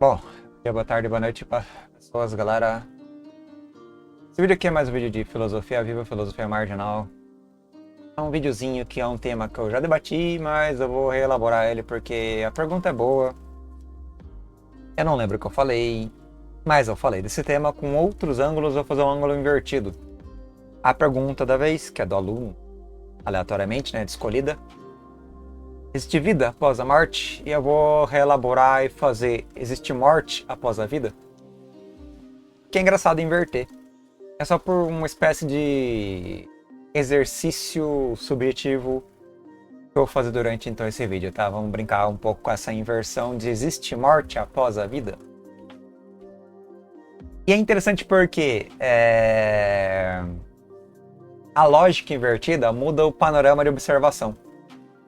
Bom, dia, boa tarde, boa noite para pessoas, galera. Esse vídeo aqui é mais um vídeo de filosofia viva, filosofia marginal. É um videozinho que é um tema que eu já debati, mas eu vou reelaborar ele porque a pergunta é boa. Eu não lembro o que eu falei, mas eu falei desse tema com outros ângulos, vou fazer um ângulo invertido. A pergunta da vez, que é do aluno, aleatoriamente, né, de escolhida. Existe vida após a morte? E eu vou reelaborar e fazer: existe morte após a vida? Que é engraçado inverter. É só por uma espécie de exercício subjetivo que eu vou fazer durante então esse vídeo, tá? Vamos brincar um pouco com essa inversão de existe morte após a vida? E é interessante porque a lógica invertida muda o panorama de observação.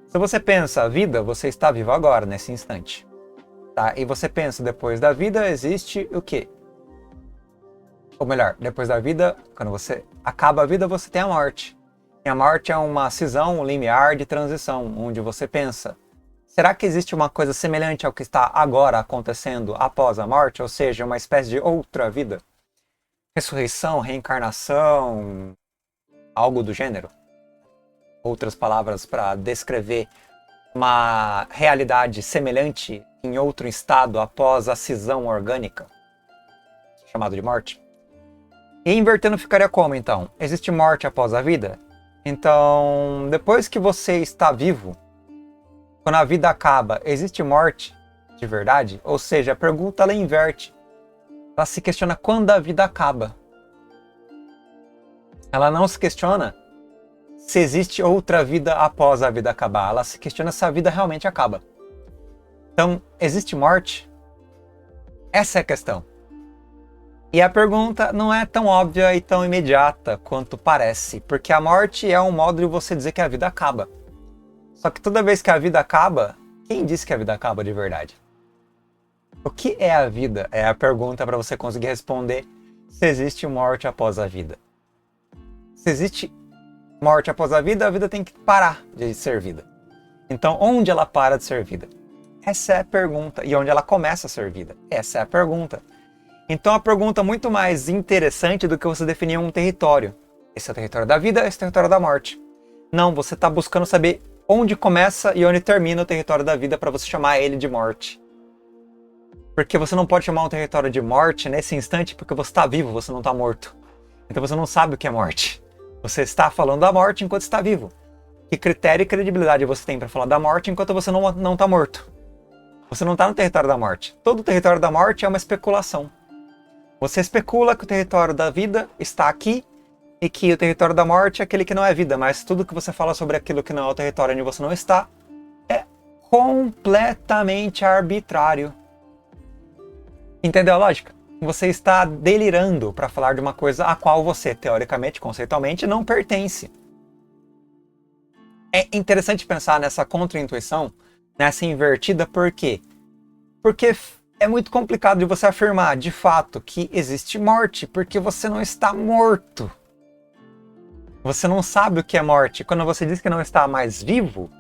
Se você pensa a vida, você está vivo agora, nesse instante. Tá? E você pensa, depois da vida existe o quê? Ou melhor, depois da vida, quando você acaba a vida, você tem a morte. E a morte é uma cisão, um limiar de transição, onde você pensa: será que existe uma coisa semelhante ao que está agora acontecendo após a morte? Ou seja, uma espécie de outra vida? Ressurreição, reencarnação, algo do gênero? Outras palavras para descrever uma realidade semelhante em outro estado após a cisão orgânica, chamado de morte. E invertendo ficaria como, então? Existe morte após a vida? Então, depois que você está vivo, quando a vida acaba, existe morte de verdade? Ou seja, a pergunta ela inverte. Ela se questiona quando a vida acaba. Ela não se questiona se existe outra vida após a vida acabar. Ela se questiona se a vida realmente acaba. Então, existe morte? Essa é a questão. E a pergunta não é tão óbvia e tão imediata quanto parece, porque a morte é um modo de você dizer que a vida acaba. Só que toda vez que a vida acaba, quem disse que a vida acaba de verdade? O que é a vida? É a pergunta para você conseguir responder se existe morte após a vida. Se existe morte após a vida tem que parar de ser vida. Então, onde ela para de ser vida? Essa é a pergunta. E onde ela começa a ser vida? Essa é a pergunta. Então, a pergunta é muito mais interessante do que você definir um território. Esse é o território da vida, esse é o território da morte. Não, você está buscando saber onde começa e onde termina o território da vida para você chamar ele de morte. Porque você não pode chamar um território de morte nesse instante porque você está vivo, você não está morto. Então você não sabe o que é morte. Você está falando da morte enquanto está vivo. Que critério e credibilidade você tem para falar da morte enquanto você não está morto? Você não está no território da morte. Todo o território da morte é uma especulação. Você especula que o território da vida está aqui e que o território da morte é aquele que não é vida, mas tudo que você fala sobre aquilo que não é o território onde você não está é completamente arbitrário. Entendeu a lógica? Você está delirando para falar de uma coisa a qual você, teoricamente, conceitualmente, não pertence. É interessante pensar nessa contra-intuição, nessa invertida, por quê? Porque é muito complicado de você afirmar, de fato, que existe morte, porque você não está morto. Você não sabe o que é morte. Quando você diz que não está mais vivo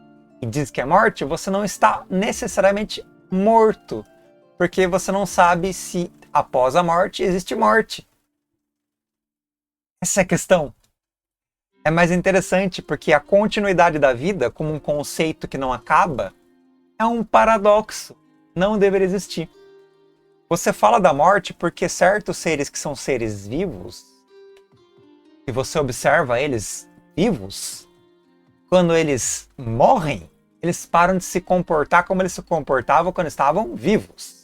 e diz que é morte, você não está necessariamente morto, porque você não sabe se após a morte existe morte. Essa é a questão. É mais interessante porque a continuidade da vida, como um conceito que não acaba, é um paradoxo. Não deveria existir. Você fala da morte porque certos seres que são seres vivos, e você observa eles vivos, quando eles morrem, eles param de se comportar como eles se comportavam quando estavam vivos.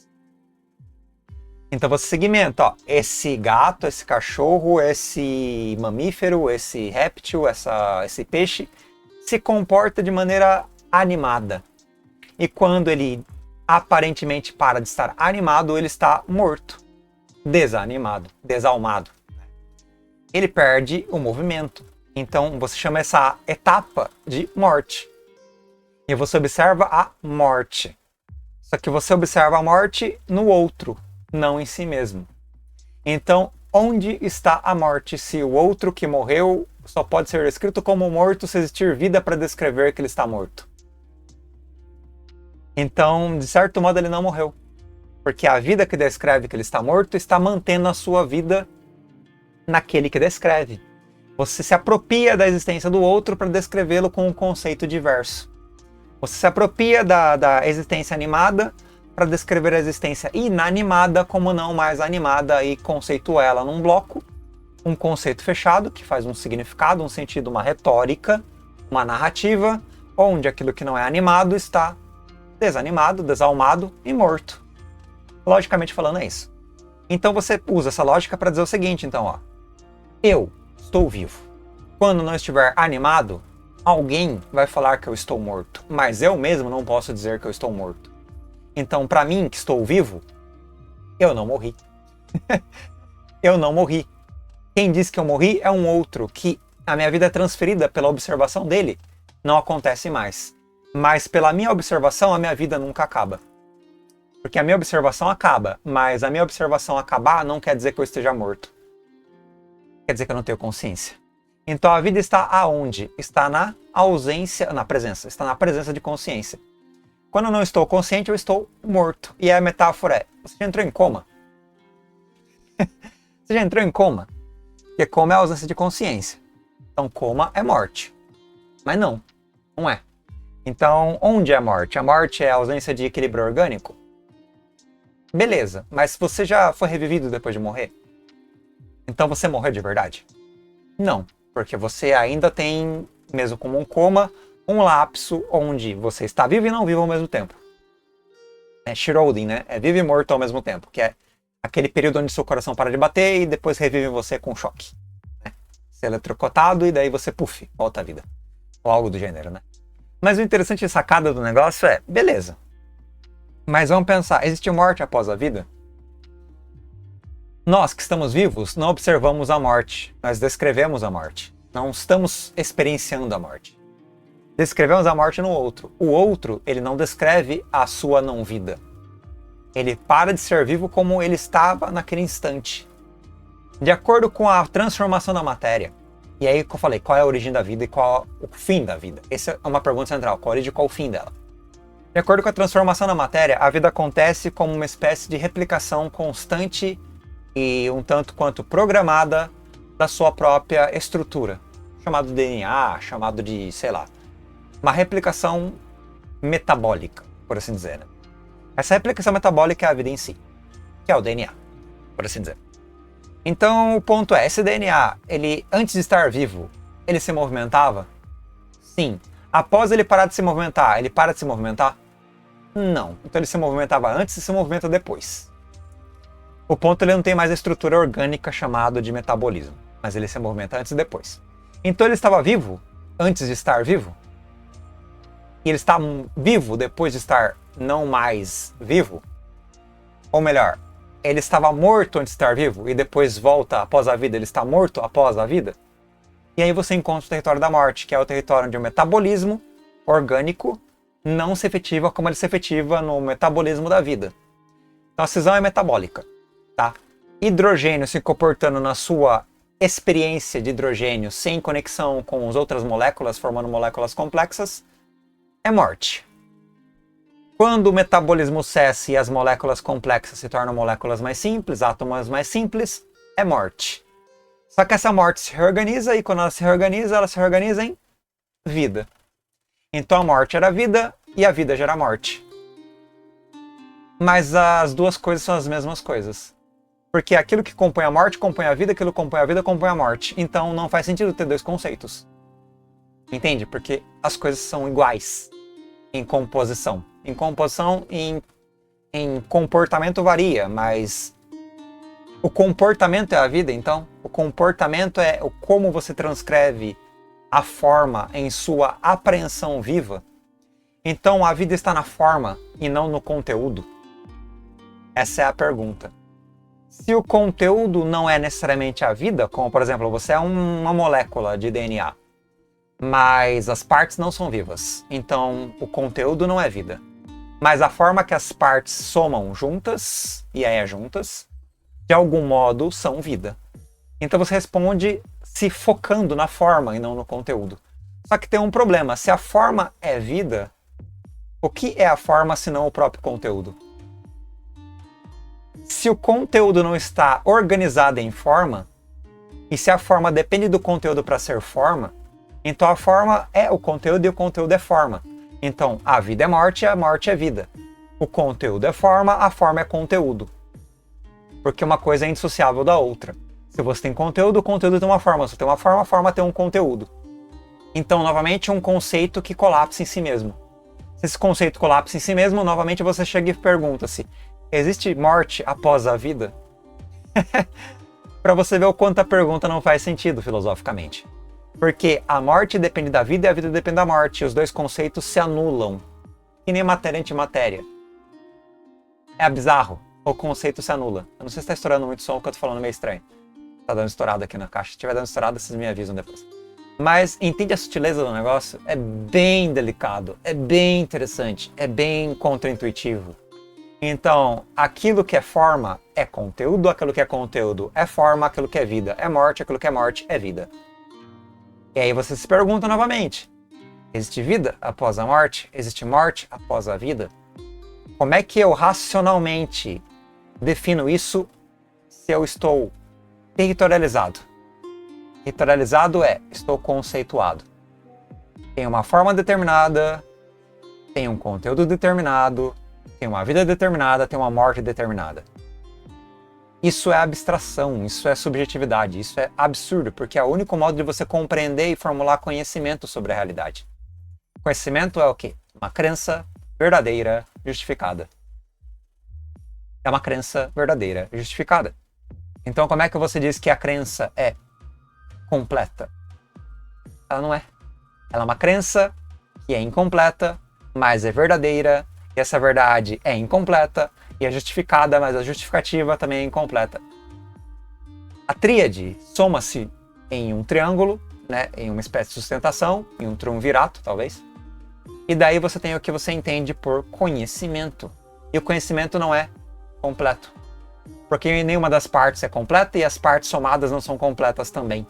Então você segmenta, ó, esse gato, esse cachorro, esse mamífero, esse réptil, esse peixe se comporta de maneira animada. E quando ele aparentemente para de estar animado, ele está morto, desanimado, desalmado. Ele perde o movimento. Então você chama essa etapa de morte. E você observa a morte. Só que você observa a morte no outro, não em si mesmo. Então, onde está a morte se o outro que morreu só pode ser descrito como morto se existir vida para descrever que ele está morto? Então, de certo modo, ele não morreu. Porque a vida que descreve que ele está morto está mantendo a sua vida naquele que descreve. Você se apropria da existência do outro para descrevê-lo com um conceito diverso. Você se apropria da existência animada para descrever a existência inanimada como não mais animada e conceitua ela num bloco, um conceito fechado que faz um significado, um sentido, uma retórica, uma narrativa, onde aquilo que não é animado está desanimado, desalmado e morto. Logicamente falando é isso. Então você usa essa lógica para dizer o seguinte, então, ó. Eu estou vivo. Quando não estiver animado, alguém vai falar que eu estou morto, mas eu mesmo não posso dizer que eu estou morto. Então, para mim, que estou vivo, eu não morri. Eu não morri. Quem diz que eu morri é um outro, que a minha vida é transferida pela observação dele, não acontece mais. Mas pela minha observação, a minha vida nunca acaba. Porque a minha observação acaba, mas a minha observação acabar não quer dizer que eu esteja morto. Quer dizer que eu não tenho consciência. Então a vida está aonde? Está na ausência, na presença. Está na presença de consciência. Quando eu não estou consciente, eu estou morto. E a metáfora é, você já entrou em coma? Você já entrou em coma? Porque coma é a ausência de consciência. Então coma é morte. Mas não é. Então, onde é a morte? A morte é a ausência de equilíbrio orgânico? Beleza, mas você já foi revivido depois de morrer? Então você morreu de verdade? Não, porque você ainda tem, mesmo como um coma, um lapso onde você está vivo e não vivo ao mesmo tempo. É Schrödinger, né? É vivo e morto ao mesmo tempo, que é aquele período onde seu coração para de bater e depois revive você com choque. Né? Você é eletrocutado e daí você, puf, volta à vida. Ou algo do gênero, né? Mas o interessante e sacada do negócio é, beleza. Mas vamos pensar, existe morte após a vida? Nós que estamos vivos não observamos a morte, nós descrevemos a morte. Não estamos experienciando a morte. Descrevemos a morte no outro. O outro, ele não descreve a sua não-vida. Ele para de ser vivo como ele estava naquele instante. De acordo com a transformação da matéria. E aí que eu falei, qual é a origem da vida e qual é o fim da vida? Essa é uma pergunta central, qual a origem e qual o fim dela? De acordo com a transformação da matéria, a vida acontece como uma espécie de replicação constante e um tanto quanto programada da sua própria estrutura. Chamado de DNA, chamado de, sei lá, uma replicação metabólica, por assim dizer. Né? Essa replicação metabólica é a vida em si, que é o DNA, por assim dizer. Então o ponto é, esse DNA, ele antes de estar vivo, ele se movimentava? Sim. Após ele parar de se movimentar, ele para de se movimentar? Não. Então ele se movimentava antes e se movimenta depois. O ponto é que ele não tem mais a estrutura orgânica chamada de metabolismo, mas ele se movimenta antes e depois. Então ele estava vivo antes de estar vivo? E ele está vivo depois de estar não mais vivo? Ou melhor, ele estava morto antes de estar vivo e depois volta após a vida, ele está morto após a vida? E aí você encontra o território da morte, que é o território onde o metabolismo orgânico não se efetiva como ele se efetiva no metabolismo da vida. Então a cisão é metabólica, tá? Hidrogênio se comportando na sua experiência de hidrogênio sem conexão com as outras moléculas, formando moléculas complexas, é morte. Quando o metabolismo cessa e as moléculas complexas se tornam moléculas mais simples, átomos mais simples, é morte. Só que essa morte se reorganiza e quando ela se reorganiza em vida. Então a morte era vida e a vida gera morte. Mas as duas coisas são as mesmas coisas. Porque aquilo que compõe a morte compõe a vida, aquilo que compõe a vida compõe a morte. Então não faz sentido ter dois conceitos. Entende? Porque as coisas são iguais em composição. Em composição, em comportamento varia, mas o comportamento é a vida, então? O comportamento é o como você transcreve a forma em sua apreensão viva. Então a vida está na forma e não no conteúdo? Essa é a pergunta. Se o conteúdo não é necessariamente a vida, como por exemplo, você é uma molécula de DNA, mas as partes não são vivas, então o conteúdo não é vida. Mas a forma que as partes somam juntas, e aí é juntas, de algum modo são vida. Então você responde se focando na forma e não no conteúdo. Só que tem um problema, se a forma é vida, o que é a forma se não o próprio conteúdo? Se o conteúdo não está organizado em forma, e se a forma depende do conteúdo para ser forma, então a forma é o conteúdo e o conteúdo é forma. Então a vida é morte e a morte é vida. O conteúdo é forma, a forma é conteúdo. Porque uma coisa é indissociável da outra. Se você tem conteúdo, o conteúdo tem uma forma. Se você tem uma forma, a forma tem um conteúdo. Então, novamente, um conceito que colapsa em si mesmo. Se esse conceito colapsa em si mesmo, novamente você chega e pergunta-se: existe morte após a vida? Para você ver o quanto a pergunta não faz sentido filosoficamente. Porque a morte depende da vida e a vida depende da morte. E os dois conceitos se anulam. Que nem matéria antimatéria. É bizarro. O conceito se anula. Eu não sei se está estourando muito som, porque eu tô falando meio estranho. Tá dando estourado aqui na caixa. Se estiver dando estourado, vocês me avisam depois. Mas entende a sutileza do negócio? É bem delicado, é bem interessante, é bem contraintuitivo. Então, aquilo que é forma é conteúdo, aquilo que é conteúdo é forma, aquilo que é vida é morte, aquilo que é morte é vida. E aí você se pergunta novamente: existe vida após a morte? Existe morte após a vida? Como é que eu racionalmente defino isso se eu estou territorializado? Territorializado é, estou conceituado. Tem uma forma determinada, tem um conteúdo determinado, tem uma vida determinada, tem uma morte determinada. Isso é abstração, isso é subjetividade, isso é absurdo, porque é o único modo de você compreender e formular conhecimento sobre a realidade. Conhecimento é o quê? Uma crença verdadeira, justificada. É uma crença verdadeira, justificada. Então, como é que você diz que a crença é completa? Ela não é. Ela é uma crença que é incompleta, mas é verdadeira, e essa verdade é incompleta, e é justificada, mas a justificativa também é incompleta. A tríade soma-se em um triângulo, né, em uma espécie de sustentação, em um triunvirato, talvez. E daí você tem o que você entende por conhecimento. E o conhecimento não é completo. Porque nenhuma das partes é completa e as partes somadas não são completas também.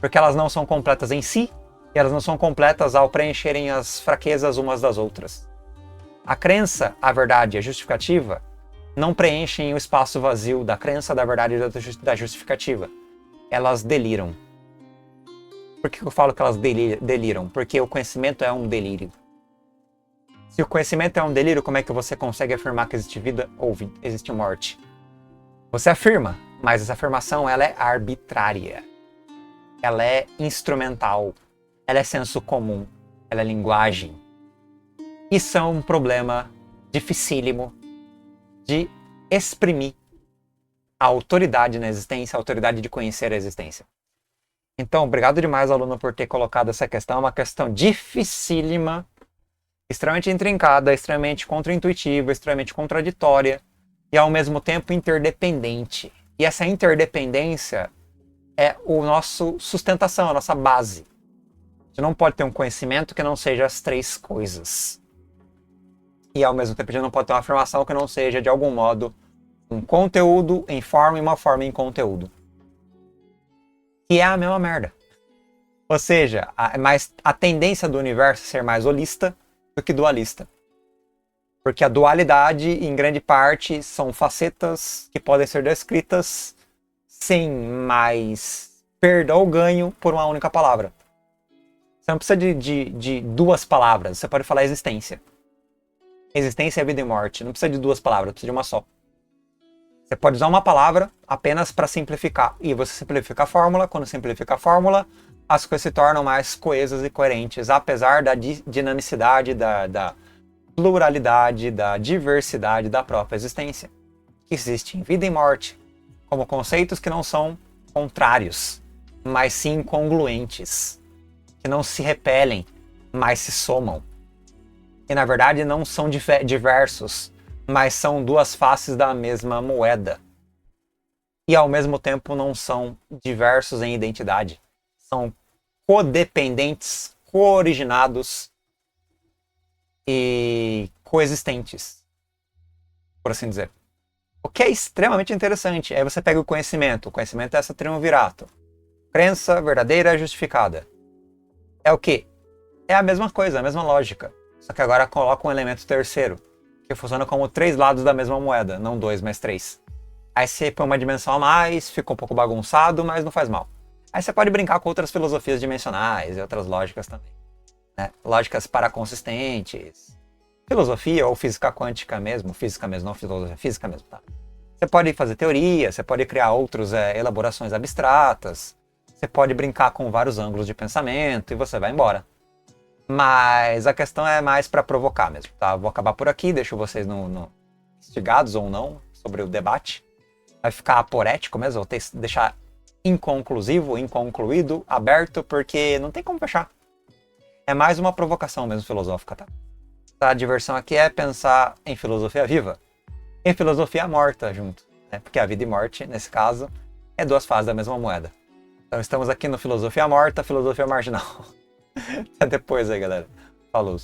Porque elas não são completas em si e elas não são completas ao preencherem as fraquezas umas das outras. A crença, a verdade e a justificativa não preenchem o espaço vazio da crença, da verdade e da justificativa. Elas deliram. Por que eu falo que elas deliram? Porque o conhecimento é um delírio. Se o conhecimento é um delírio, como é que você consegue afirmar que existe vida ou existe morte? Você afirma, mas essa afirmação ela é arbitrária. Ela é instrumental. Ela é senso comum. Ela é linguagem. Isso é um problema dificílimo de exprimir a autoridade na existência, a autoridade de conhecer a existência. Então, obrigado demais, aluno, por ter colocado essa questão. É uma questão dificílima, extremamente intrincada, extremamente contraintuitiva, extremamente contraditória e, ao mesmo tempo, interdependente. E essa interdependência é o nosso sustentação, a nossa base. A gente não pode ter um conhecimento que não seja as três coisas. E, ao mesmo tempo, a gente não pode ter uma afirmação que não seja, de algum modo, um conteúdo em forma e uma forma em conteúdo. Que é a mesma merda. Ou seja, a tendência do universo é ser mais holista do que dualista. Porque a dualidade, em grande parte, são facetas que podem ser descritas sem mais perda ou ganho por uma única palavra. Você não precisa de duas palavras, você pode falar existência. Existência é vida e morte, não precisa de duas palavras, precisa de uma só. Você pode usar uma palavra apenas para simplificar. E você simplifica a fórmula, quando simplifica a fórmula, as coisas se tornam mais coesas e coerentes, apesar da dinamicidade, da pluralidade, da diversidade da própria existência. Existem vida e morte como conceitos que não são contrários, mas sim congruentes, que não se repelem, mas se somam. E na verdade não são diversos, mas são duas faces da mesma moeda. E ao mesmo tempo não são diversos em identidade. São codependentes, cooriginados e coexistentes, por assim dizer. O que é extremamente interessante. Aí você pega o conhecimento. O conhecimento é essa triunvirato. Crença verdadeira justificada. É o quê? É a mesma coisa, a mesma lógica. Só que agora coloca um elemento terceiro, que funciona como 3 lados da mesma moeda, não 2, mas 3. Aí você põe uma dimensão a mais, fica um pouco bagunçado, mas não faz mal. Aí você pode brincar com outras filosofias dimensionais e outras lógicas também, né? Lógicas paraconsistentes, filosofia ou física quântica mesmo, não filosofia, física mesmo, tá? Você pode fazer teoria, você pode criar outras elaborações abstratas, você pode brincar com vários ângulos de pensamento e você vai embora. Mas a questão é mais para provocar mesmo, tá? Vou acabar por aqui, deixo vocês instigados ou não sobre o debate. Vai ficar aporético mesmo, vou deixar inconclusivo, inconcluído, aberto, porque não tem como fechar. É mais uma provocação mesmo filosófica, tá? A diversão aqui é pensar em filosofia viva e filosofia morta junto, né? Porque a vida e morte, nesse caso, é 2 faces da mesma moeda. Então estamos aqui no Filosofia Morta, Filosofia Marginal. Até depois aí, galera. Falou.